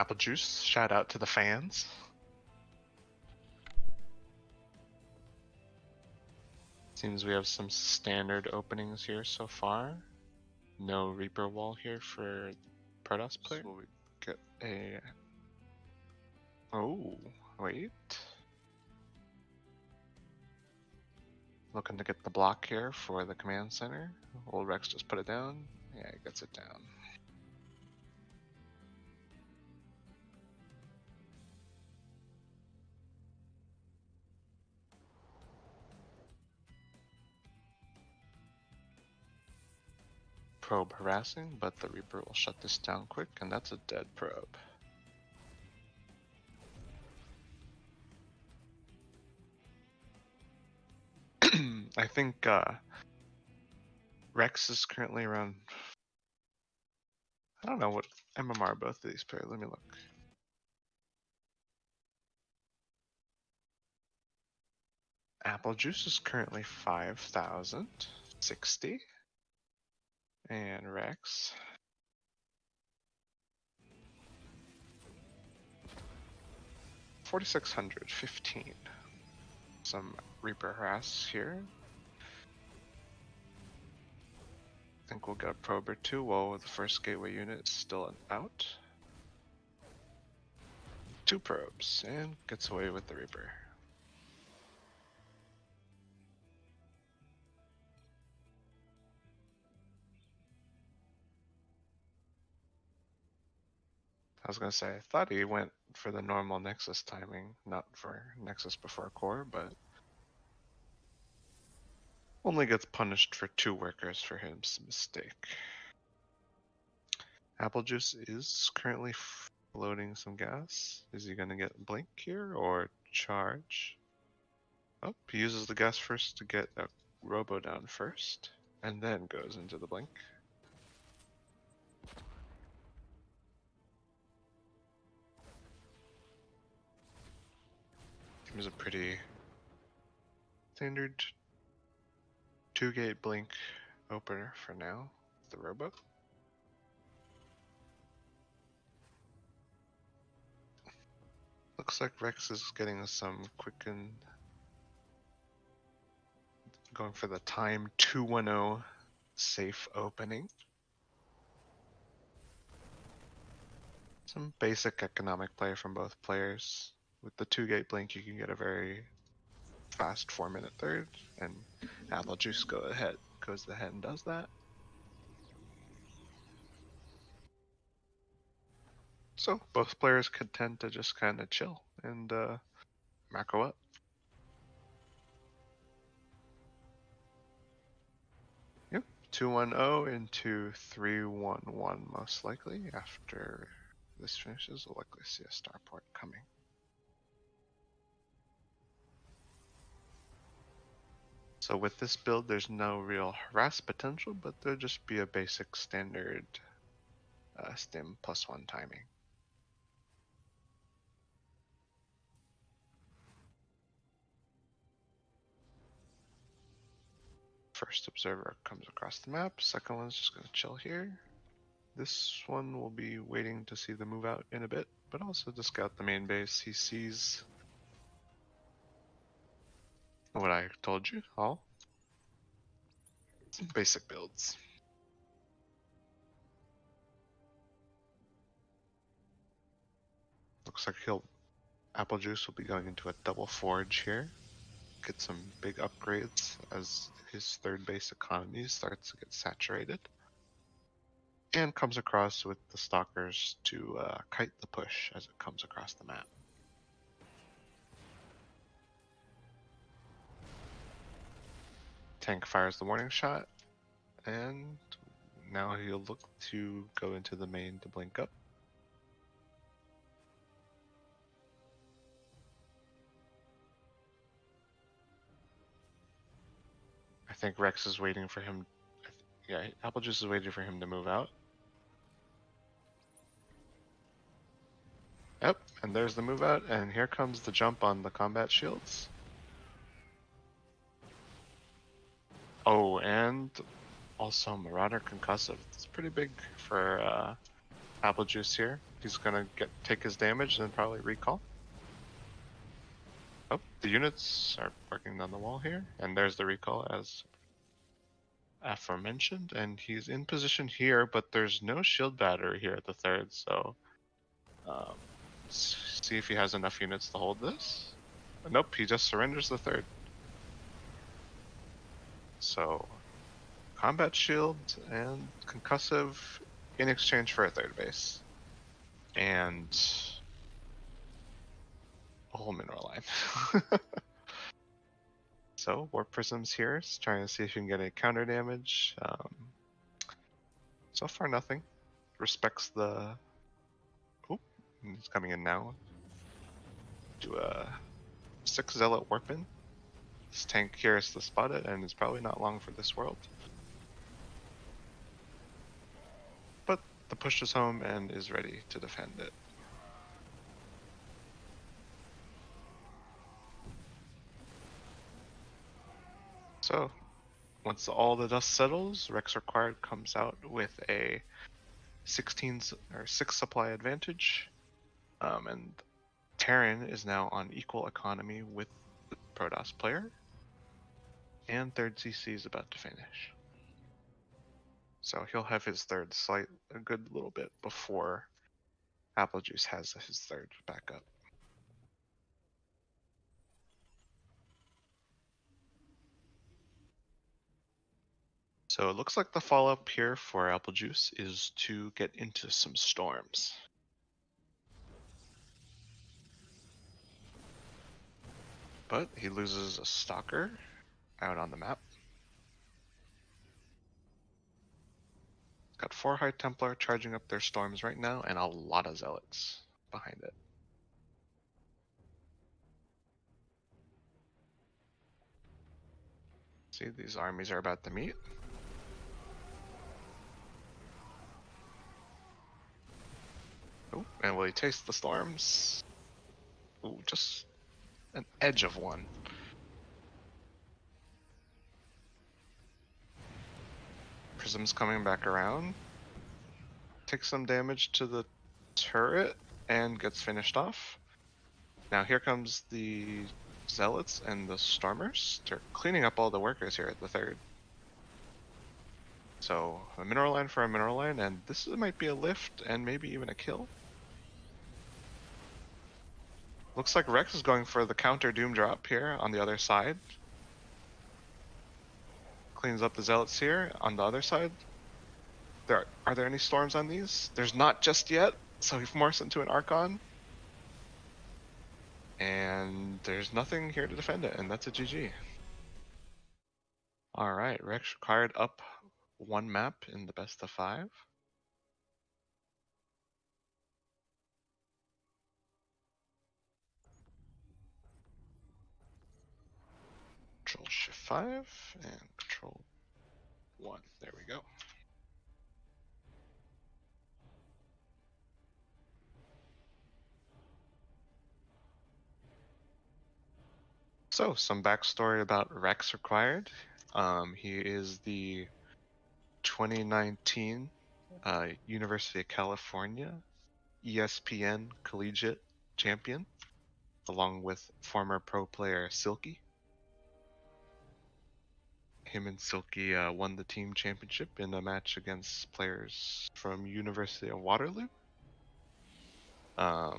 Apple Juice, shout out to the fans. Seems we have some standard openings here so far. No Reaper wall here for Protoss player. So we get a... Oh, wait. Looking to get the block here for the command center. Old Rex just put it down. Yeah, he gets it down. Probe harassing, but the Reaper will shut this down quick, and that's a dead probe. I think Rex is currently around... I don't know what MMR both of these players. Let me look. Apple Juice is currently 5,060. And Rex. $4,615. Some Reaper harass here. I think we'll get a probe or two while the first gateway unit is still out. 2 probes and gets away with the Reaper. I was gonna say, I thought he went for the normal Nexus timing, not for Nexus before core, but only gets punished for 2 workers for his mistake. Apple Juice is currently floating some gas. Is he gonna get blink here or charge? Oh, he uses the gas first to get a robo down first, and then goes into the blink. Seems a pretty standard 2-gate blink opener for now, the robo. Looks like Rex is getting some quicken, going for the time 210 safe opening. Some basic economic play from both players. With the 2-gate blink, you can get a very fast 4-minute third, and Apple Juice goes ahead and does that. So both players could tend to just kind of chill and macro up. Yep, 210 into 311 most likely. After this finishes, we'll likely see a starport coming. So with this build, there's no real harass potential, but there'll just be a basic standard stim +1 timing. First observer comes across the map, second one's just going to chill here. This one will be waiting to see the move out in a bit, but also to scout the main base. He sees what I told you all. Some basic builds. Looks like Apple Juice will be going into a double forge here. Get some big upgrades as his third base economy starts to get saturated. And comes across with the stalkers to kite the push as it comes across the map. Tank fires the warning shot, and now he'll look to go into the main to blink up. I think Rex is waiting for him. Yeah, Apple Juice is waiting for him to move out. Yep, and there's the move out, and here comes the jump on the combat shields. Oh, and also Marauder Concussive. It's pretty big for Apple Juice here. He's gonna take his damage and then probably recall. Oh, the units are working down the wall here, and there's the recall as aforementioned, and he's in position here, but there's no shield battery here at the third, so let's see if he has enough units to hold this. Nope, he just surrenders the third. So, combat shield and concussive in exchange for a third base. And a whole mineral line. So, Warp Prism's here, trying to see if you can get any counter damage. So far, nothing. Respects the... Oh, he's coming in now. Do a 6 Zealot Warp in. This tank here is to spot it, and it's probably not long for this world. But the push is home and is ready to defend it. So, once all the dust settles, RexRequired comes out with a 6 supply advantage, and Terran is now on equal economy with the Protoss player, and third CC is about to finish. So he'll have his third a good little bit before Apple Juice has his third backup. So it looks like the follow-up here for Apple Juice is to get into some storms. But he loses a Stalker out on the map. Got 4 High Templar charging up their storms right now, and a lot of Zealots behind it. See, these armies are about to meet. Oh, and will he taste the storms? Ooh, just an edge of one. Prism's coming back around. Takes some damage to the turret and gets finished off. Now here comes the Zealots and the Stormers. They're cleaning up all the workers here at the third. So a mineral line for a mineral line, and this might be a lift and maybe even a kill. Looks like Rex is going for the counter Doom drop here on the other side. Cleans up the Zealots here on the other side. Are there any storms on these? There's not just yet, so he morphs into an Archon. And there's nothing here to defend it, and that's a GG. Alright, RexRequired up 1 map in the best of 5. Control Shift 5 and Control 1. There we go. So, some backstory about RexRequired. He is the 2019 University of California ESPN Collegiate Champion, along with former pro player Silky. Him and Silky won the team championship in a match against players from University of Waterloo. I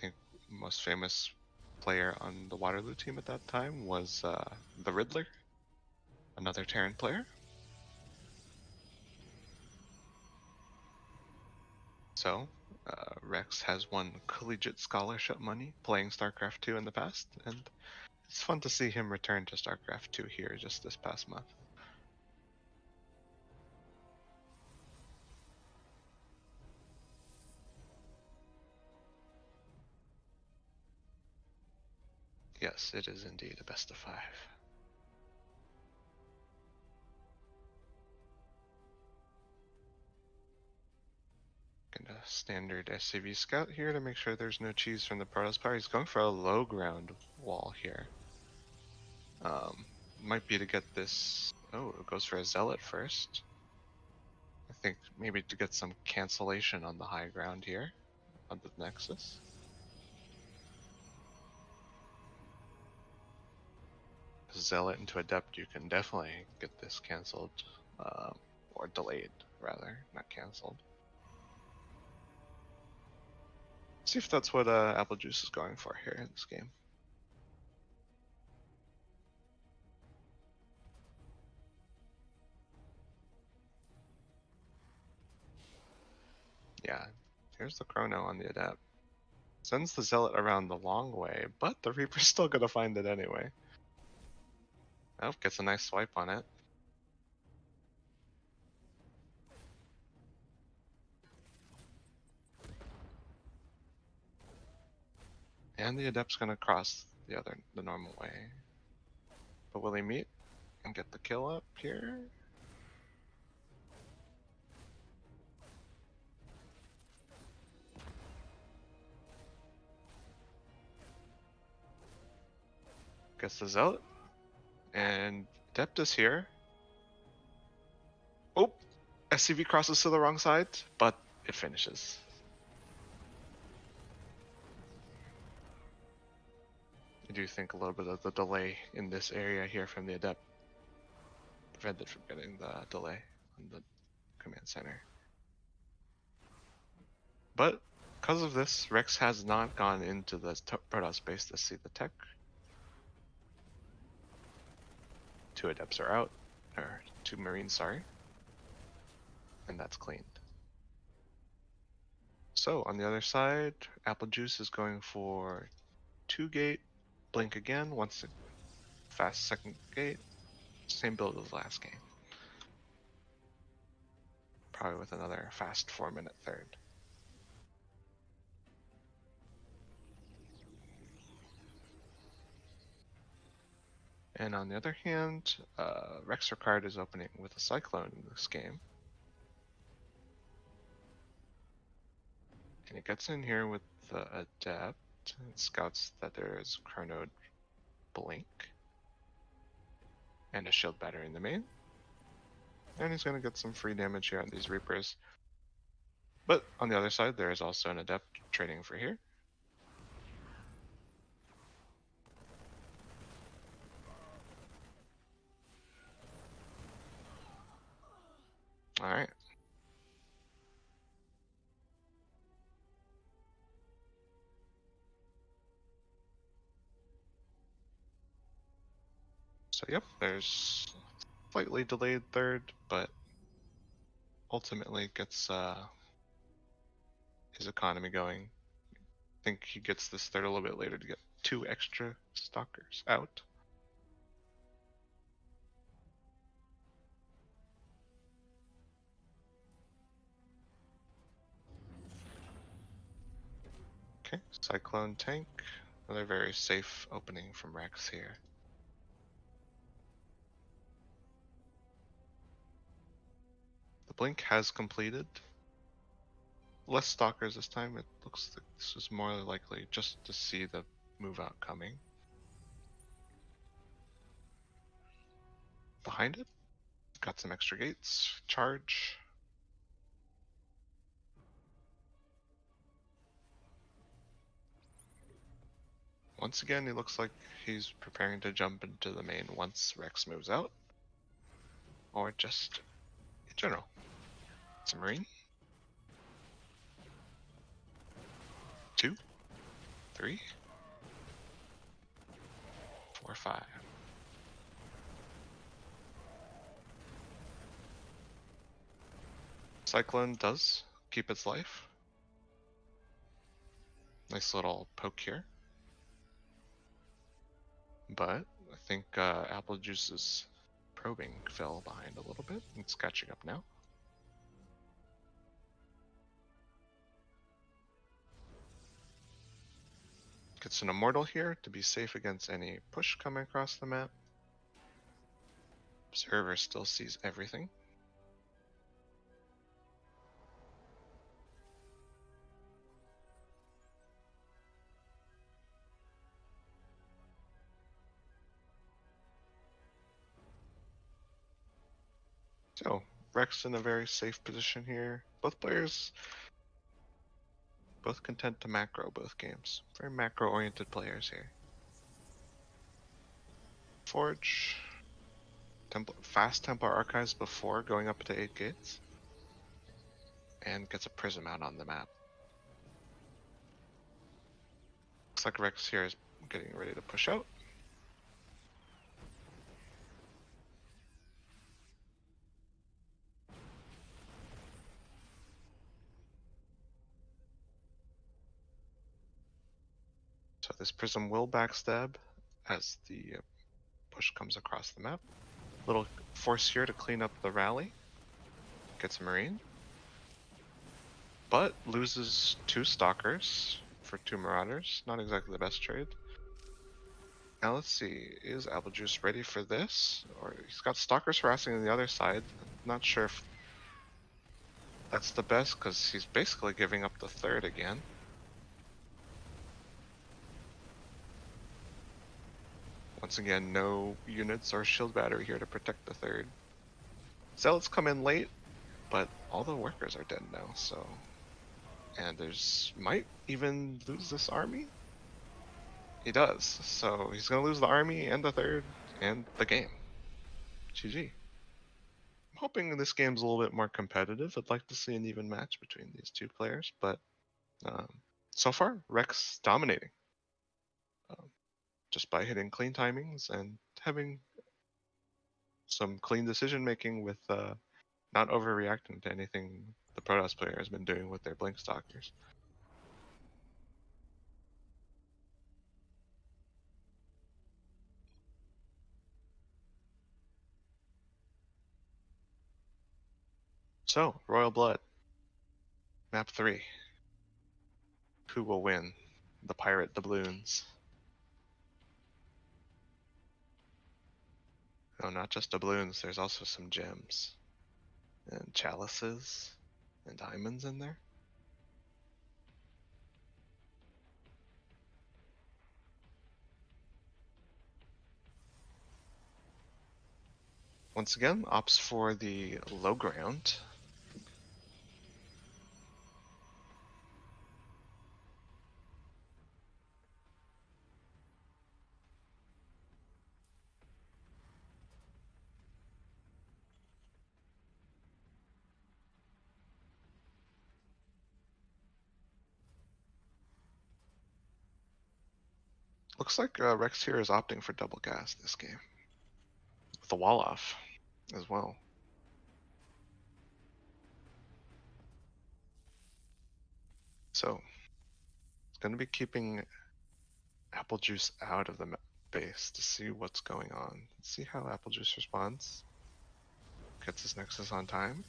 think most famous player on the Waterloo team at that time was the Riddler, another Terran player. So, Rex has won collegiate scholarship money playing StarCraft 2 in the past, and it's fun to see him return to StarCraft 2 here just this past month. Yes, it is indeed a best of 5. A standard SCV scout here to make sure there's no cheese from the Protoss power. He's going for a low ground wall here. Might be to get this... Oh, it goes for a Zealot first. I think maybe to get some cancellation on the high ground here on the Nexus. Zealot into Adept, you can definitely get this cancelled, or delayed, rather, not cancelled. See if that's what Apple Juice is going for here in this game. Yeah, here's the Chrono on the Adept. Sends the Zealot around the long way, but the Reaper's still gonna find it anyway. Oh, gets a nice swipe on it. And the Adept's gonna cross the normal way. But will he meet and get the kill up here? Gets the Zealot. And Adept is here. Oh! SCV crosses to the wrong side, but it finishes. I do think a little bit of the delay in this area here from the Adept prevented from getting the delay on the command center. But because of this, Rex has not gone into the Protoss space to see the tech. 2 Adepts are out, or 2 Marines, sorry. And that's cleaned. So on the other side, Apple Juice is going for 2 gate, blink again, once a fast second gate, same build as last game. Probably with another fast 4-minute third. And on the other hand, RexRequired is opening with a Cyclone in this game. And it gets in here with the Adept and scouts that there is Chrono Blink and a Shield Battery in the main. And he's going to get some free damage here on these Reapers. But on the other side, there is also an Adept trading for here. Alright. So yep, there's slightly delayed third, but ultimately gets his economy going. I think he gets this third a little bit later to get 2 extra stalkers out. Okay, Cyclone tank. Another very safe opening from Rex here. The blink has completed. Less stalkers this time. It looks like this is more likely just to see the move out coming. Behind it, got some extra gates. Charge. Once again, it looks like he's preparing to jump into the main once Rex moves out. Or just in general. It's a Marine. 2, 3, 4, 5. Cyclone does keep its life. Nice little poke here. But I think Apple Juice's probing fell behind a little bit. It's catching up now. Gets an Immortal here to be safe against any push coming across the map. Observer still sees everything. So Rex in a very safe position here. Both players, both content to macro both games. Very macro-oriented players here. Forge, fast Templar Archives before going up to 8 gates. And gets a Prism out on the map. Looks like Rex here is getting ready to push out. So this Prism will backstab as the push comes across the map. Little force here to clean up the rally. Gets a Marine. But loses 2 Stalkers for 2 Marauders. Not exactly the best trade. Now let's see, is Applejuice ready for this? Or he's got Stalkers harassing on the other side. Not sure if that's the best, because he's basically giving up the 3rd again. Once again, no units or shield battery here to protect the 3rd. Zealots come in late, but all the workers are dead now, so... And there's... might even lose this army? He does, so he's gonna lose the army and the 3rd and the game. GG. I'm hoping this game's a little bit more competitive. I'd like to see an even match between these 2 players, but so far, Rex dominating. Just by hitting clean timings and having some clean decision making with not overreacting to anything the Protoss player has been doing with their Blink Stalkers. So, Royal Blood. Map 3. Who will win? The pirate doubloons. No, not just doubloons, there's also some gems. And chalices. And diamonds in there. Once again, opts for the low ground. Looks like Rex here is opting for double gas this game. With the wall off as well. So, it's going to be keeping Applejuice out of the base to see what's going on. Let's see how Applejuice responds. Gets his Nexus on time.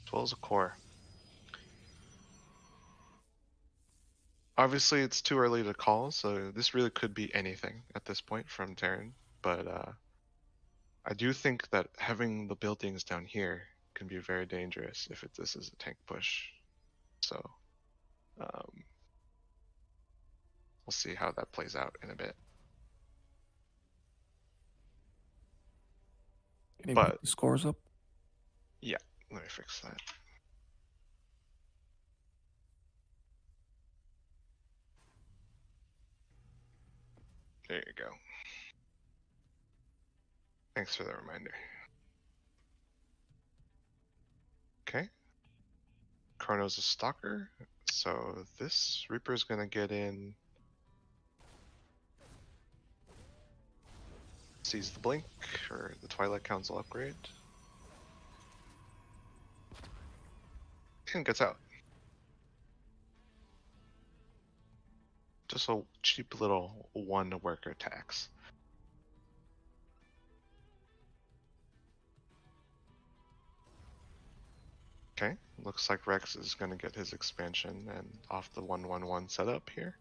As well as a core. Obviously, it's too early to call, so this really could be anything at this point from Terran. But I do think that having the buildings down here can be very dangerous if this is a tank push. So we'll see how that plays out in a bit. Can you But put the scores up? Yeah, let me fix that. There you go. Thanks for the reminder. Okay. Chrono's a stalker, so this Reaper's gonna get in. Sees the blink, or the Twilight Council upgrade. And gets out. Just a cheap little 1 worker tax. Okay, looks like Rex is gonna get his expansion and off the 1-1-1 setup here.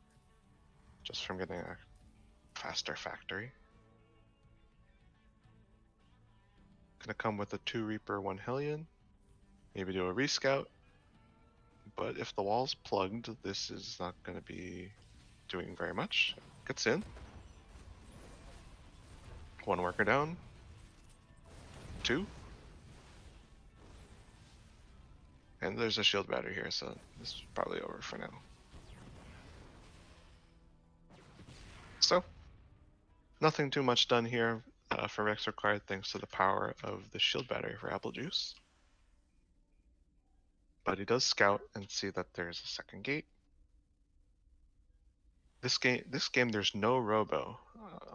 Just from getting a faster factory. Gonna come with a 2 Reaper, 1 Hellion. Maybe do a rescout. But if the wall's plugged, this is not gonna be doing very much. Gets in. One worker down. Two. And there's a shield battery here, so this is probably over for now. So, nothing too much done here for RexRequired thanks to the power of the shield battery for Apple Juice. But he does scout and see that there's a second gate. This game, there's no robo,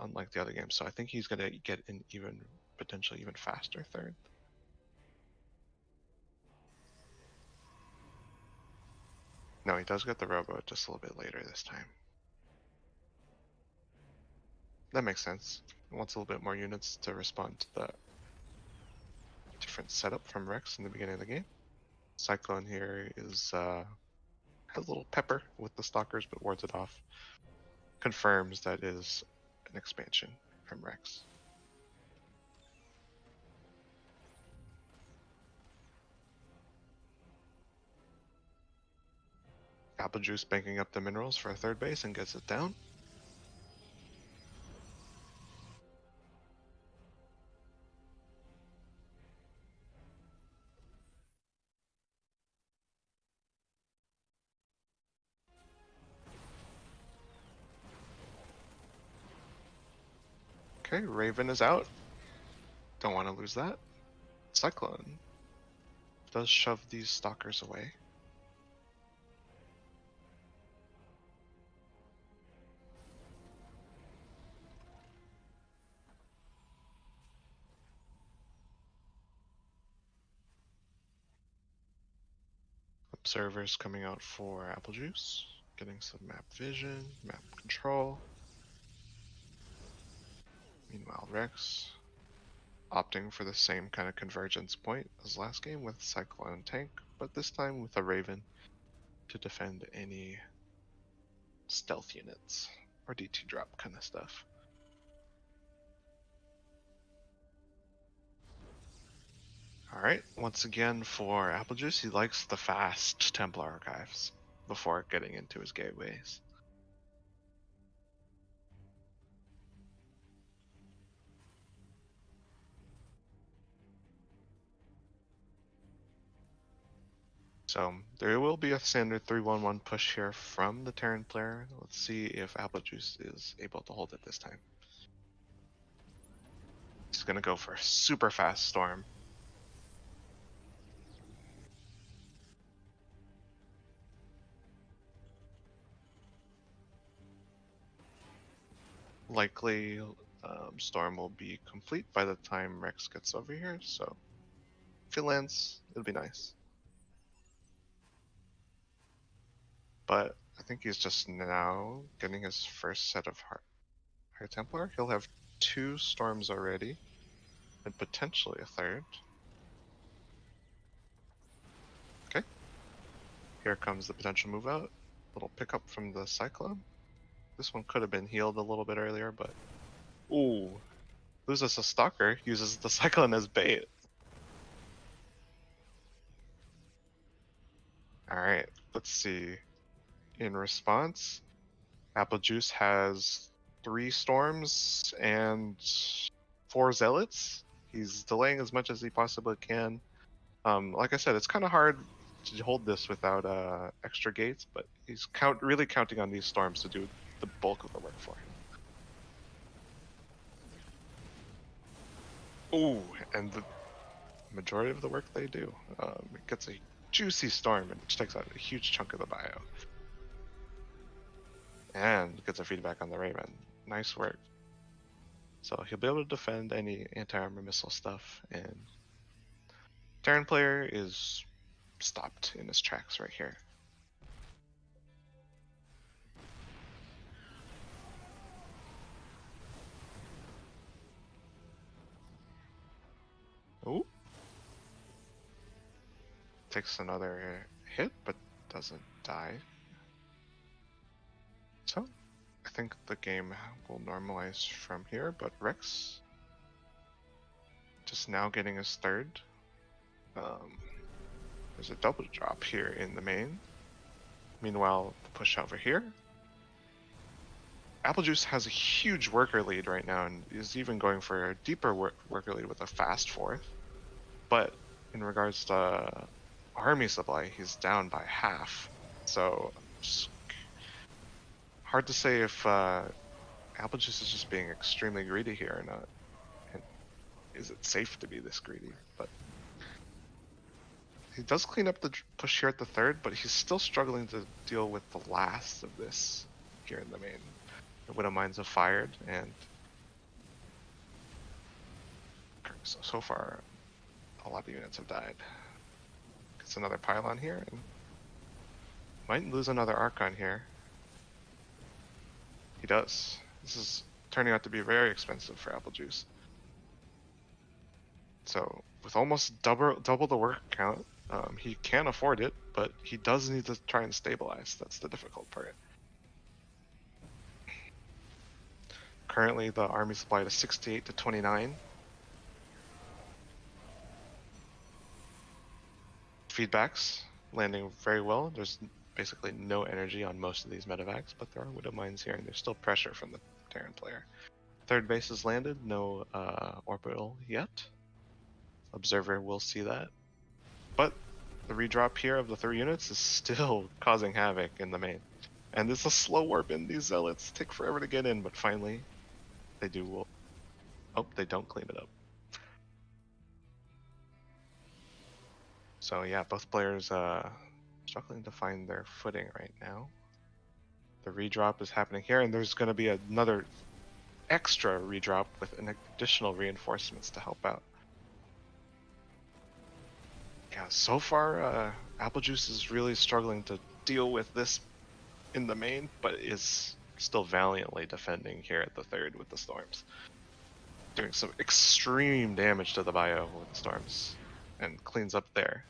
unlike the other games, so I think he's gonna get an potentially even faster third. No, he does get the robo just a little bit later this time. That makes sense. He wants a little bit more units to respond to the different setup from Rex in the beginning of the game. Cyclone here is has a little pepper with the stalkers, but wards it off. Confirms that is an expansion from Rex. Apple Juice banking up the minerals for a third base and gets it down. Okay, Raven is out. Don't want to lose that. Cyclone does shove these stalkers away. Observers coming out for Apple Juice, getting some map vision, map control. Meanwhile, Rex opting for the same kind of convergence point as last game with Cyclone tank, but this time with a Raven to defend any stealth units or DT drop kind of stuff. Alright, once again for Apple Juice, he likes the fast Templar archives before getting into his gateways. So there will be a standard 3-1-1 push here from the Terran player. Let's see if Apple Juice is able to hold it this time. He's gonna go for a super fast storm. Likely storm will be complete by the time Rex gets over here, so if he lands, it'll be nice. But I think he's just now getting his first set of High Templar. He'll have 2 storms already, and potentially a third. Okay. Here comes the potential move out. Little pickup from the Cyclone. This one could have been healed a little bit earlier, but... Ooh. Loses a Stalker, uses the Cyclone as bait. Alright, let's see. In response, Apple Juice has 3 storms and 4 zealots. He's delaying as much as he possibly can. Like I said, it's kind of hard to hold this without extra gates, but he's really counting on these storms to do the bulk of the work for him. Ooh, and the majority of the work they do. It gets a juicy storm, which takes out a huge chunk of the bio. And gets a feedback on the Raven. Nice work. So he'll be able to defend any anti-armor missile stuff, and Terran player is stopped in his tracks right here. Ooh. Takes another hit, but doesn't die. So, I think the game will normalize from here, but Rex just now getting his third. There's a double drop here in the main. Meanwhile, the push over here. Apple Juice has a huge worker lead right now, and is even going for a deeper worker lead with a fast fourth. But in regards to army supply, he's down by half. So it's hard to say if Apple Juice is just being extremely greedy here or not. And is it safe to be this greedy? But he does clean up the push here at the third, but he's still struggling to deal with the last of this here in the main. The Widow Mines have fired, and so far a lot of units have died. Gets another pylon here, and might lose another Archon here. He does. This is turning out to be very expensive for Apple Juice. So with almost double the work count, he can afford it, but he does need to try and stabilize. That's the difficult part. Currently, the army supply is 68 to 29. Feedbacks landing very well. There's basically no energy on most of these medevacs, but there are Widow Mines here, and there's still pressure from the Terran player. Third base is landed, no orbital yet. Observer will see that. But the redrop here of the 3 units is still causing havoc in the main. And it's a slow warp in. These zealots take forever to get in, but finally they do. Oh, they don't clean it up. So yeah, both players struggling to find their footing right now. The redrop is happening here, and there's going to be another extra redrop with an additional reinforcements to help out. Yeah, so far, Apple Juice is really struggling to deal with this in the main, but is still valiantly defending here at the third with the storms. Doing some extreme damage to the bio with the storms, and cleans up there.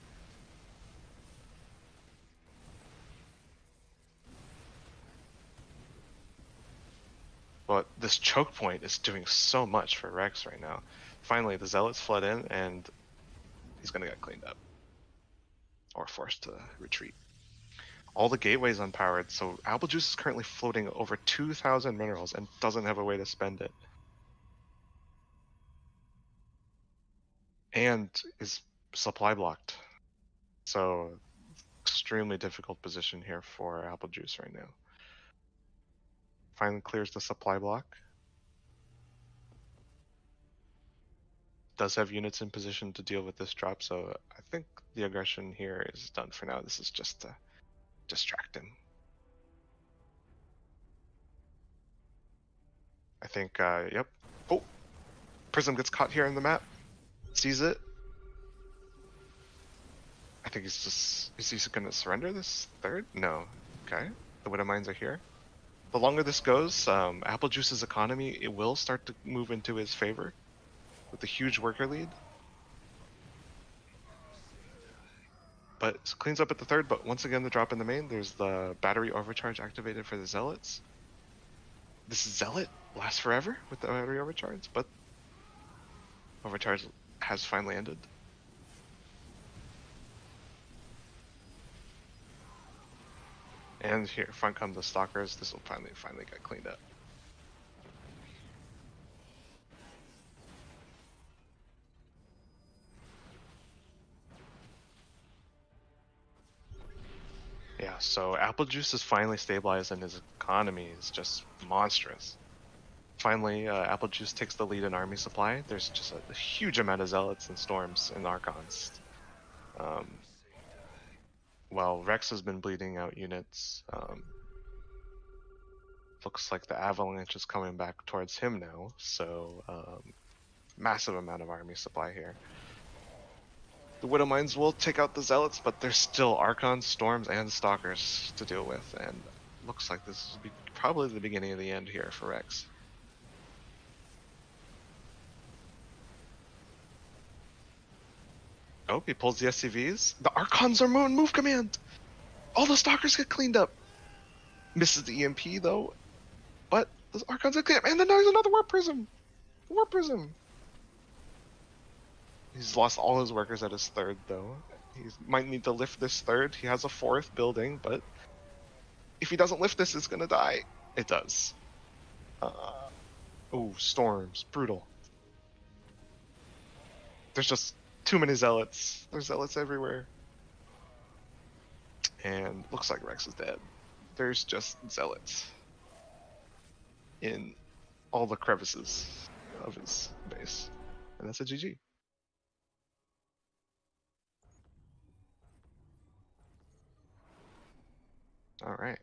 But this choke point is doing so much for Rex right now. Finally, the Zealots flood in, and he's going to get cleaned up. Or forced to retreat. All the gateways unpowered, so Apple Juice is currently floating over 2,000 minerals and doesn't have a way to spend it. And is supply blocked. So, extremely difficult position here for Apple Juice right now. Finally clears the supply block. Does have units in position to deal with this drop, so I think the aggression here is done for now. This is just to distract him. I think, yep. Oh! Prism gets caught here in the map. Sees it. I think he's just... Is he gonna surrender this third? No. Okay. The Widow Mines are here. The longer this goes, Apple Juice's economy, it will start to move into his favor with a huge worker lead. But it cleans up at the third, but once again the drop in the main, there's the battery overcharge activated for the Zealots. This Zealot lasts forever with the battery overcharge, but overcharge has finally ended. And here, front come the Stalkers. This will finally get cleaned up. Yeah, so Apple Juice is finally stabilized and his economy is just monstrous. Finally, Apple Juice takes the lead in army supply. There's just a huge amount of Zealots and Storms and Archons. While Rex has been bleeding out units, looks like the Avalanche is coming back towards him now, so massive amount of army supply here. The Widow Mines will take out the Zealots, but there's still Archons, Storms, and Stalkers to deal with, and looks like this will be probably the beginning of the end here for Rex. Oh, he pulls the SCVs. The Archons are on move command! All the Stalkers get cleaned up! Misses the EMP, though, but the Archons get cleaned up, and then there's another Warp Prism! Warp Prism! He's lost all his workers at his third, though. He might need to lift this third. He has a fourth building, but if he doesn't lift this, it's gonna die. It does. Oh, storms, brutal. There's just too many zealots. There's zealots everywhere. And looks like Rex is dead. There's just zealots in all the crevices of his base. And that's a GG. All right.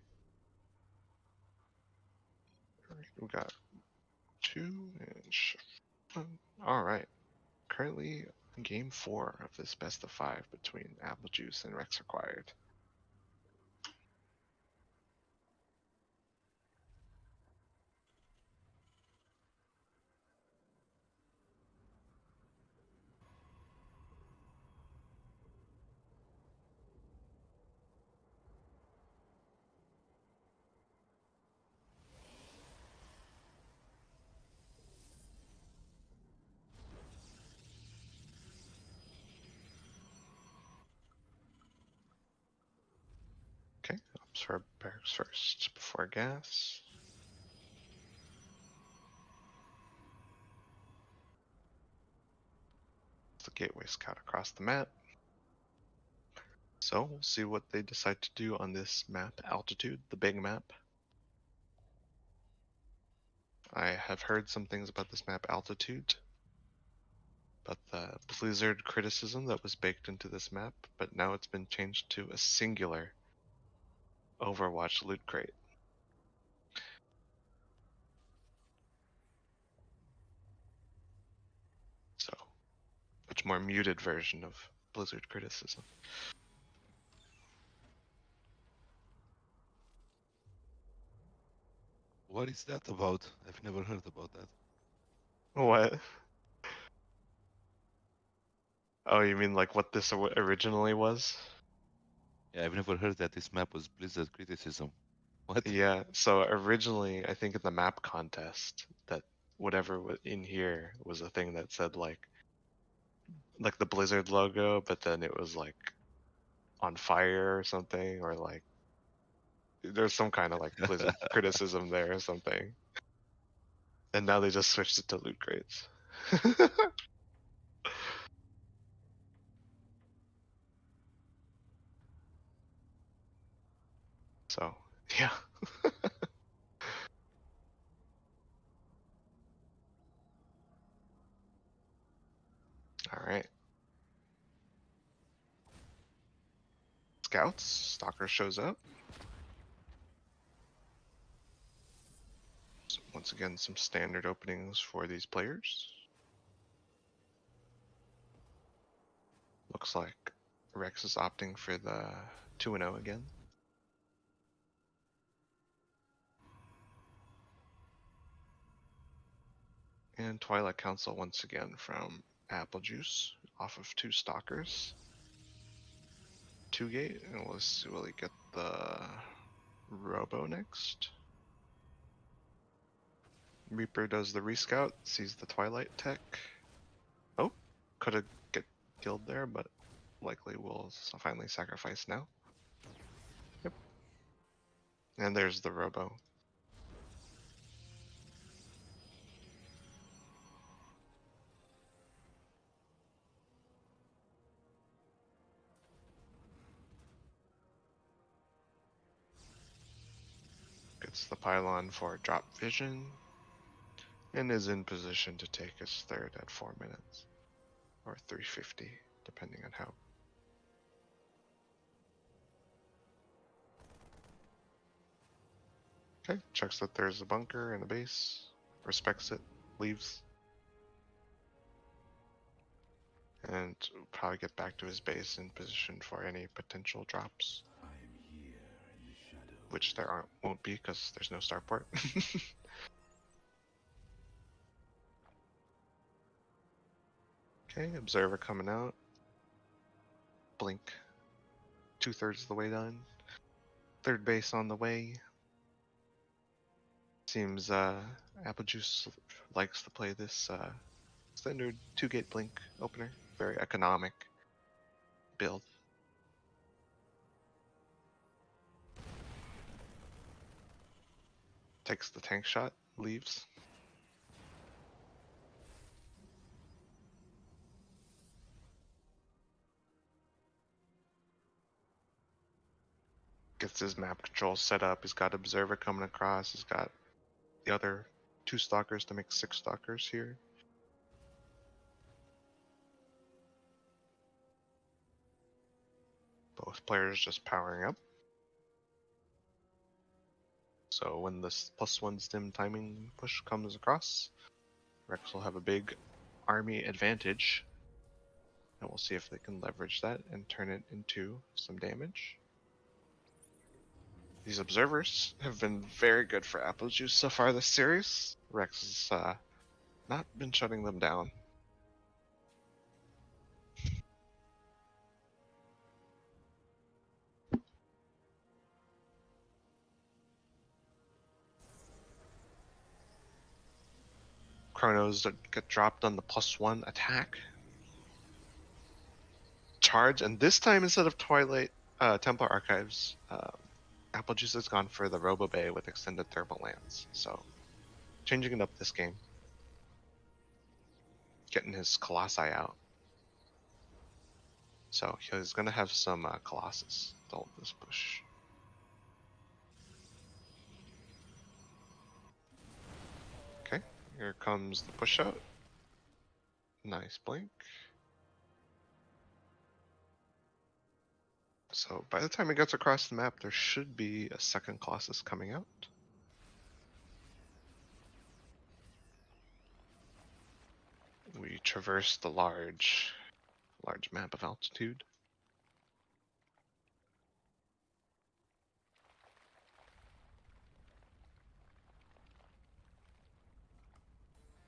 We got 2 and all right. Currently game 4 of this best of 5 between Apple Juice and RexRequired. Okay, absorb barracks first before gas. The gateway scout across the map. So we'll see what they decide to do on this map, Altitude, the big map. I have heard some things about this map, Altitude, but the Blizzard criticism that was baked into this map, but now it's been changed to a singular Overwatch loot crate. So, much more muted version of Blizzard criticism. What is that about? I've never heard about that. What? Oh, you mean like what this originally was? Yeah, I've never heard that this map was Blizzard criticism. What? Yeah, so originally, I think in the map contest, that whatever was in here was a thing that said like the Blizzard logo, but then it was like on fire or something, or like there's some kind of like Blizzard criticism there or something. And now they just switched it to loot crates. So, yeah. All right. Scouts, Stalker shows up. So once again, some standard openings for these players. Looks like Rex is opting for the 2-0 again. And Twilight Council once again from Apple Juice off of 2 Stalkers. 2 gate, and we'll see, will he get the Robo next? Reaper does the rescout, sees the Twilight tech. Oh, could have get killed there, but likely will finally sacrifice now. Yep. And there's the Robo. Gets the pylon for drop vision, and is in position to take his third at 4 minutes, or 350, depending on how. Okay, checks that there's a bunker in the base, respects it, leaves, and will probably get back to his base in position for any potential drops. Which there won't be because there's no starport. Okay, observer coming out. Blink. 2/3 of the way done. Third base on the way. Seems Apple Juice likes to play this standard 2-gate blink opener. Very economic build. Takes the tank shot. leaves. Gets his map control set up. He's got Observer coming across. He's got the other 2 stalkers to make 6 stalkers here. Both players just powering up. So when this +1 stim timing push comes across, Rex will have a big army advantage. And we'll see if they can leverage that and turn it into some damage. These observers have been very good for Apple Juice so far this series. Rex has not been shutting them down. Chronos that get dropped on the +1 attack. Charge, and this time instead of Twilight Templar Archives, Apple Juice has gone for the Robo Bay with extended thermal lance. So changing it up this game. Getting his Colossi out. So he's going to have some Colossus to hold this push. Okay, here comes the push out. Nice blink. So by the time it gets across the map, there should be a second Colossus coming out. We traverse the large map of altitude.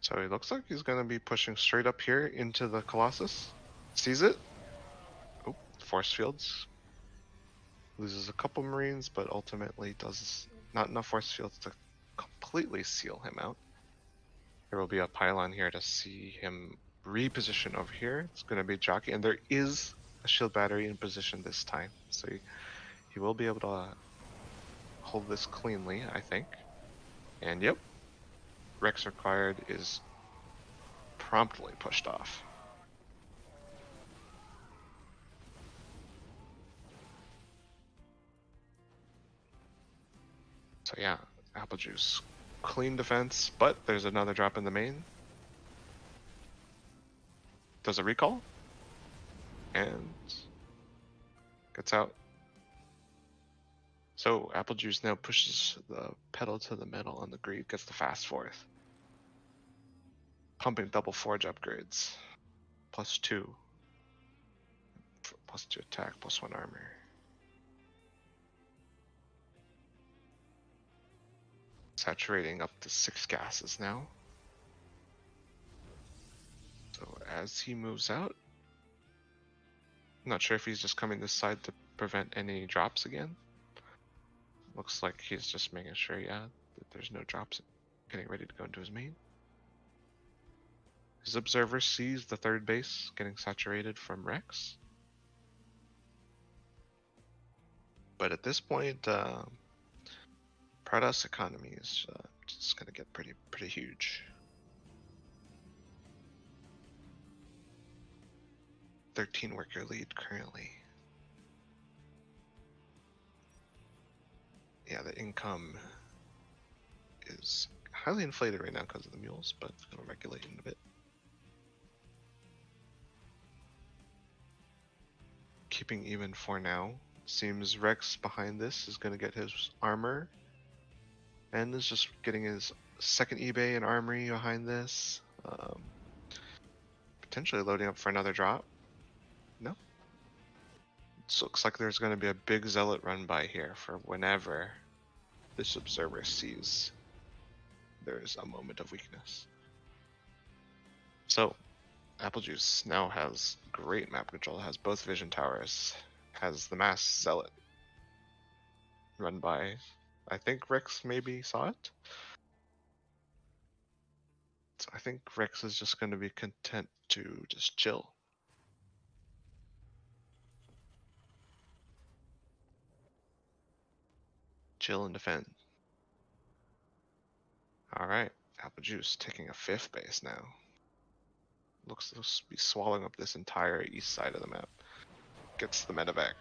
So it looks like he's going to be pushing straight up here into the Colossus. Sees it. Oh, force fields. Loses a couple Marines, but ultimately does not enough force fields to completely seal him out. There will be a pylon here to see him reposition over here. It's going to be jockey, and there is a shield battery in position this time. So he will be able to hold this cleanly, I think. And yep, RexRequired is promptly pushed off. So yeah, Apple Juice. Clean defense, but there's another drop in the main. Does a recall. And gets out. So Apple Juice now pushes the pedal to the metal on the greed, gets the fast fourth. Pumping double forge upgrades. +2. +2 attack, +1 armor. Saturating up to 6 gases now. So as he moves out, I'm not sure if he's just coming this side to prevent any drops again. Looks like he's just making sure, yeah, that there's no drops, getting ready to go into his main. His observer sees the third base getting saturated from Rex. But at this point, Protoss economy is just going to get pretty huge. 13 worker lead currently. Yeah, the income is highly inflated right now because of the mules, but it's going to regulate in a bit. Keeping even for now. Seems Rex behind this is going to get his armor. And is just getting his second eBay and armory behind this. Potentially loading up for another drop. No. It looks like there's going to be a big zealot run by here for whenever this observer sees there's a moment of weakness. So Apple Juice now has great map control, has both vision towers, has the mass zealot run by, I think Rex maybe saw it. So I think Rex is just going to be content to just chill. Chill and defend. Alright, Apple Juice taking a 5th base now. Looks to be swallowing up this entire east side of the map. Gets the medevac.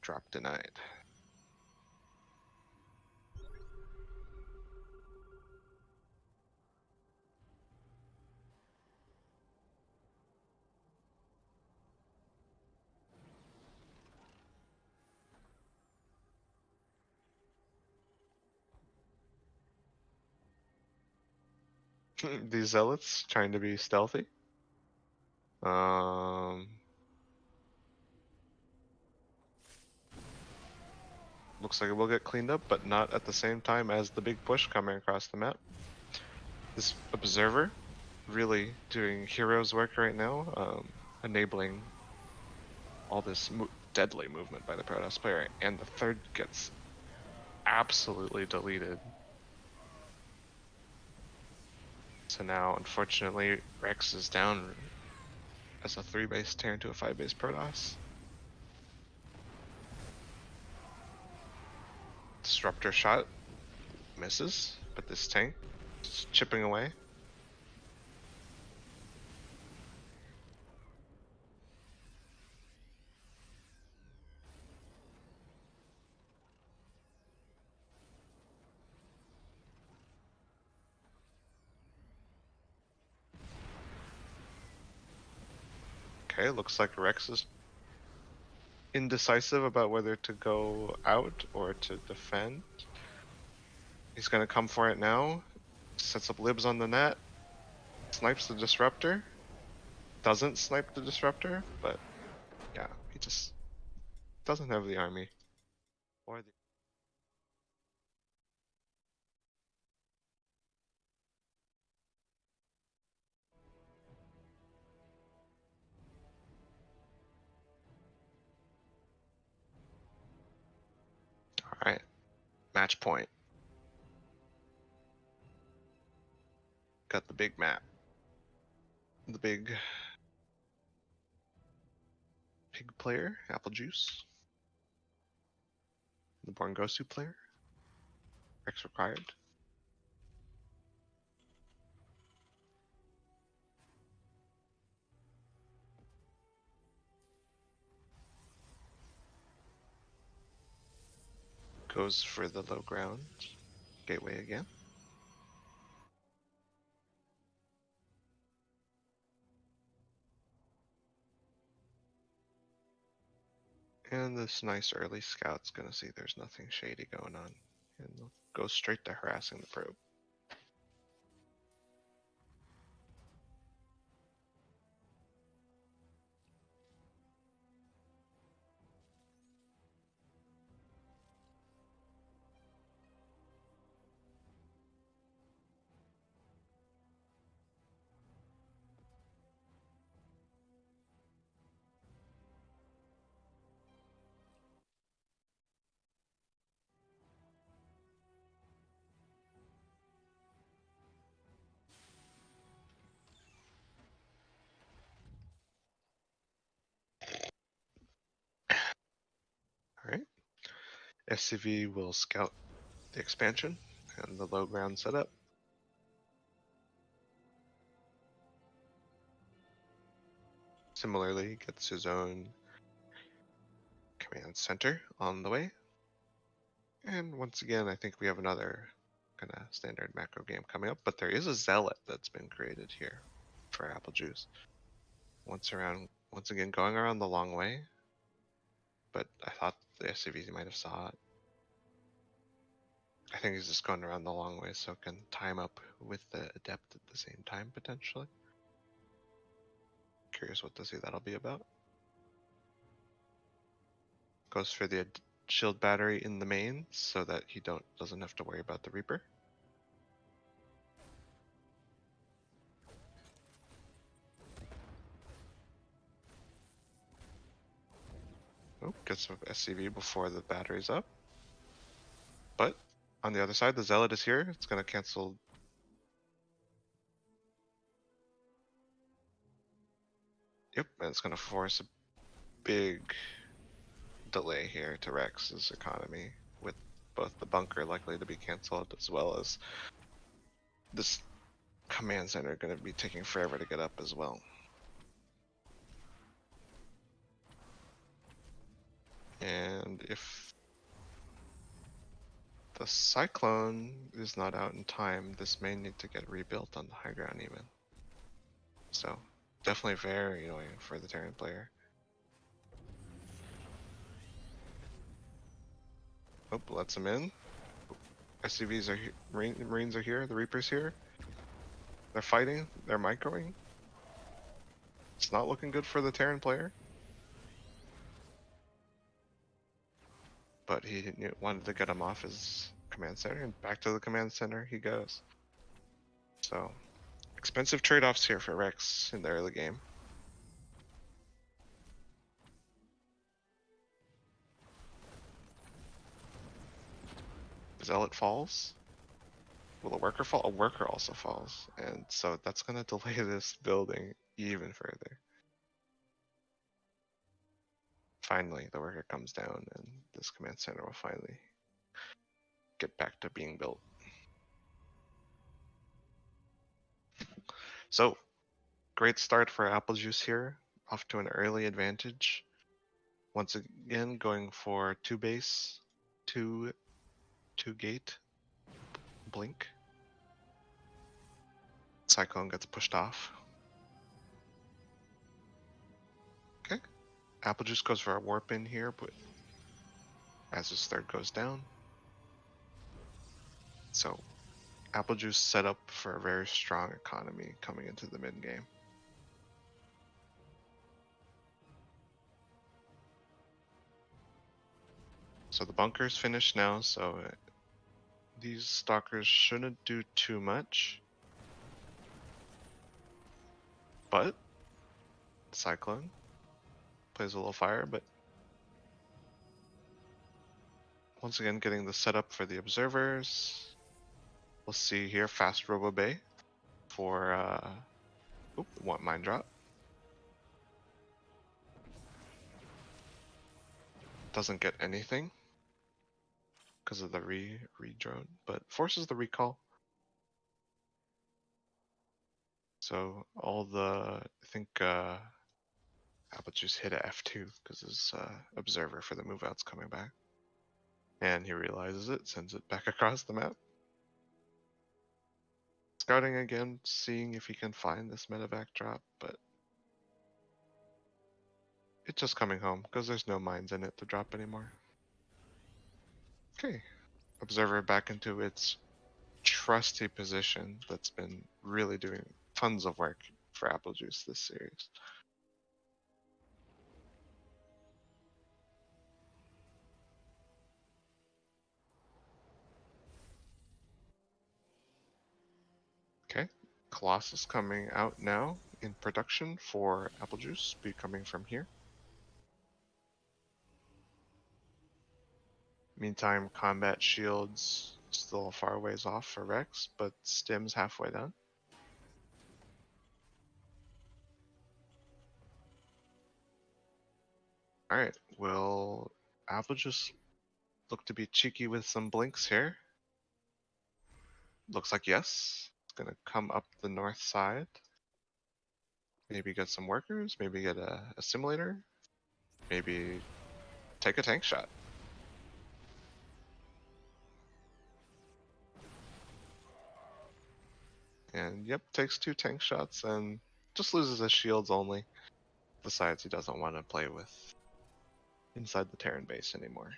Drop denied. These zealots trying to be stealthy. Looks like it will get cleaned up, but not at the same time as the big push coming across the map. This observer really doing hero's work right now, enabling all this deadly movement by the Protoss player, and the third gets absolutely deleted. So now, unfortunately, Rex is down as a 3-base tear into a 5-base Protoss. Disruptor shot misses, but this tank is chipping away. Okay, looks like Rex is indecisive about whether to go out or to defend. He's gonna come for it now. Sets up libs on the net. Snipes the disruptor. Doesn't snipe the disruptor, but yeah, he just doesn't have the army. Or the Alright. Match point. Got the big map. The big pig player, Apple Juice. The Borngosu player, RexRequired. Goes for the low ground. Gateway again. And this nice early scout's gonna see there's nothing shady going on. And they'll go straight to harassing the probe. Alright. SCV will scout the expansion and the low ground setup. Similarly, gets his own command center on the way. And once again, I think we have another kind of standard macro game coming up, but there is a zealot that's been created here for Apple Juice. Once again, going around the long way, but I thought the SCVs might have saw it. I think he's just going around the long way so it can time up with the adept at the same time potentially. Curious what to see that'll be about. Goes for the shield battery in the main so that he doesn't have to worry about the Reaper. Oh, gets some SCV before the battery's up. But on the other side, the Zealot is here. It's gonna cancel. Yep, and it's gonna force a big delay here to Rex's economy, with both the bunker likely to be cancelled as well as this command center going to be taking forever to get up as well. And if the cyclone is not out in time, this may need to get rebuilt on the high ground even. So definitely very annoying for the Terran player. Oh, lets him in. SCVs are here, Marines are here, the Reapers here. They're fighting, they're microing. It's not looking good for the Terran player. But he wanted to get him off his command center, and back to the command center he goes. So, expensive trade-offs here for Rex in the early game. Zealot falls. Will a worker fall? A worker also falls. And so that's going to delay this building even further. Finally, the worker comes down and this command center will finally get back to being built. So, great start for Apple Juice here. Off to an early advantage. Once again, going for 2 base, 2 gate, blink. Cyclone gets pushed off. Okay. Apple Juice goes for a warp in here, but as his third goes down. So Apple Juice set up for a very strong economy coming into the mid game. So the bunker's finished now, so these stalkers shouldn't do too much. But Cyclone plays a little fire, but once again getting the setup for the observers. We'll see here fast Robo Bay for one mine drop. Doesn't get anything because of the re-drone, but forces the recall. So all the, I think Apple Juice hit a F2 because his observer for the move out's coming back. And he realizes it, sends it back across the map. Scouting again, seeing if he can find this medevac drop, but it's just coming home because there's no mines in it to drop anymore. Okay, observer back into its trusty position that's been really doing tons of work for Apple Juice this series. Okay, Colossus coming out now in production for Apple Juice, be coming from here. Meantime, combat shields still a far ways off for Rex, but Stim's halfway done. Alright, will Apple Juice look to be cheeky with some blinks here? Looks like yes. It's gonna come up the north side. Maybe get some workers, maybe get a simulator, maybe take a tank shot. And yep, takes 2 tank shots and just loses his shields only. Decides he doesn't want to play with inside the Terran base anymore.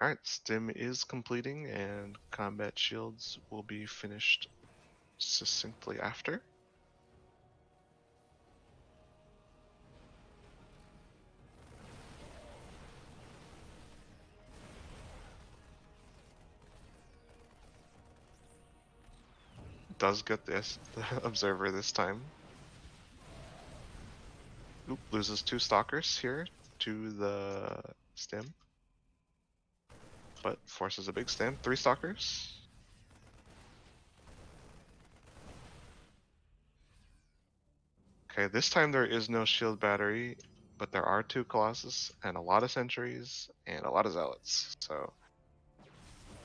Alright, Stim is completing and combat shields will be finished succinctly after. Does get this the observer this time. Oop, loses 2 stalkers here to the Stim. But forces a big Stim. 3 stalkers. Okay, this time there is no shield battery, but there are 2 Colossus and a lot of sentries and a lot of zealots. So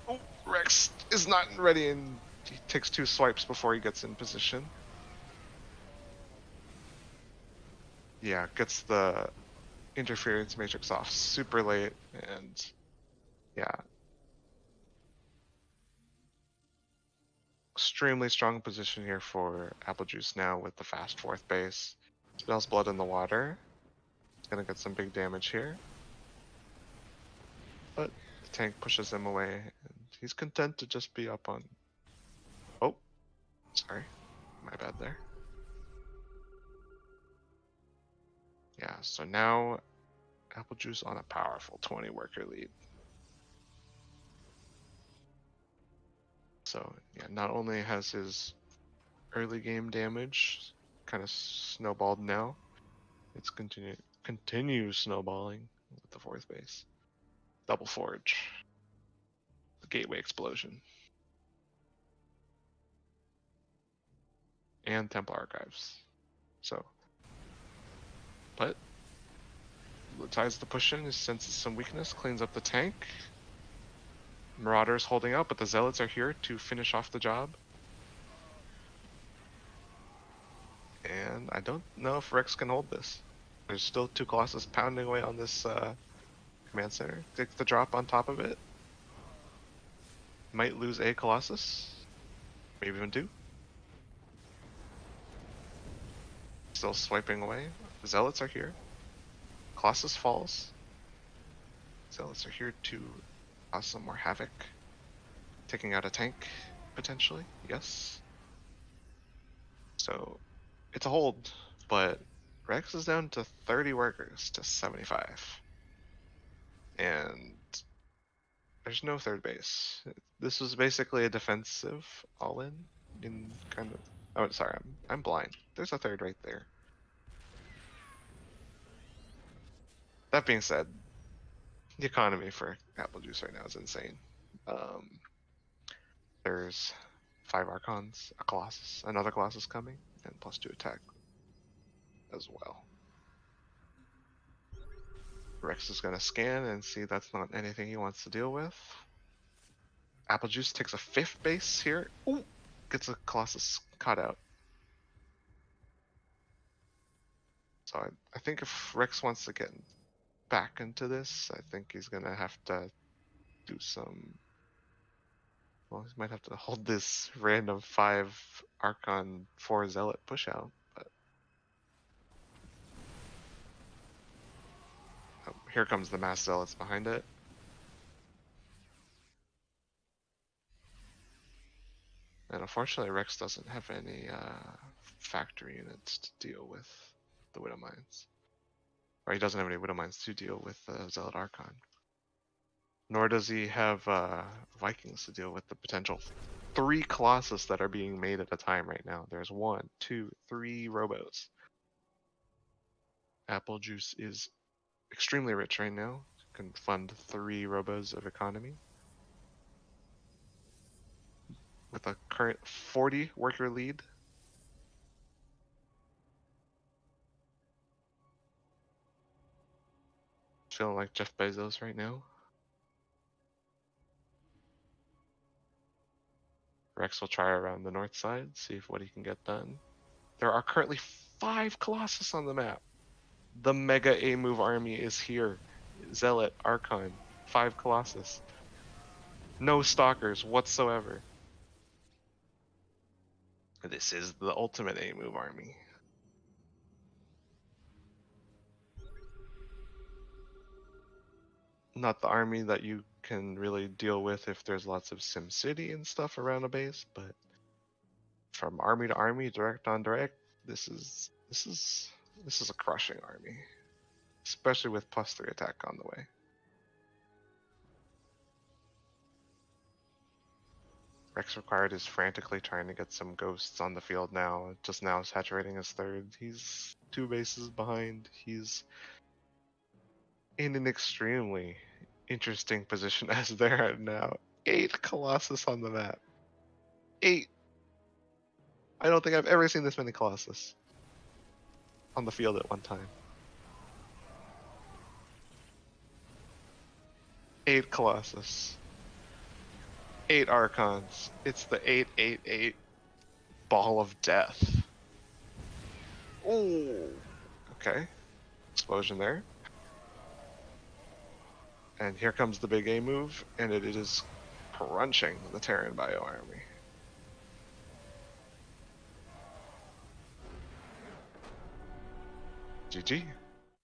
Oh, Rex is not ready, and he takes 2 swipes before he gets in position. Yeah, gets the interference matrix off super late, and yeah, extremely strong position here for Apple Juice now with the fast 4th base. Smells blood in the water. He's gonna get some big damage here, but the tank pushes him away, and he's content to just be up on. Oh, sorry, my bad there. Yeah, so now Apple Juice on a powerful 20 worker lead. So yeah, not only has his early game damage kind of snowballed now, it's continues snowballing with the 4th base. Double Forge. The Gateway Explosion. And Temple Archives. So, but tries to push in, senses some weakness, cleans up the tank. Marauder's holding out, but the Zealots are here to finish off the job. And I don't know if Rex can hold this. There's still 2 Colossus pounding away on this command center. Takes the drop on top of it. Might lose a Colossus. Maybe even 2. Still swiping away. Zealots are here. Colossus falls. Zealots are here to cause some more havoc. Taking out a tank, potentially. Yes. So, it's a hold, but Rex is down to 30 workers to 75. And there's no 3rd base. This was basically a defensive all-in in kind of. Oh, sorry, I'm blind. There's a 3rd right there. That being said, the economy for Apple Juice right now is insane. There's 5 Archons, a Colossus, another Colossus coming, and +2 attack as well. Rex is going to scan and see that's not anything he wants to deal with. Apple Juice takes a 5th base here. Ooh, gets a Colossus caught out. So I think if Rex wants to get back into this, I think he's going to have to do some. Well, he might have to hold this random 5 Archon 4 Zealot push out. But here comes the Mass Zealots behind it. And unfortunately, Rex doesn't have any factory units to deal with the Widow Mines. Or he doesn't have any Widow Mines to deal with the Zealot Archon. Nor does he have Vikings to deal with the potential 3 Colossus that are being made at a time right now. There's 1, 2, 3 Robos. Apple Juice is extremely rich right now. Can fund 3 Robos of economy. With a current 40 worker lead. Feeling like Jeff Bezos right now. Rex will try around the north side, see if what he can get done. There are currently 5 Colossus on the map. The Mega A-Move army is here. Zealot, Archon, 5 Colossus. No Stalkers whatsoever. This is the ultimate A-Move army. Not the army that you can really deal with if there's lots of SimCity and stuff around a base, but from army to army, direct on direct, this is a crushing army. Especially with +3 attack on the way. RexRequired is frantically trying to get some ghosts on the field now, just now saturating his 3rd. He's 2 bases behind. He's in an extremely interesting position as there are now 8 Colossus on the map. 8! I don't think I've ever seen this many Colossus on the field at one time. 8 Colossus. 8 Archons. It's the 888 Ball of Death. Ooh. Okay. Explosion there. And here comes the big A move, and it is crunching the Terran Bio Army. GG.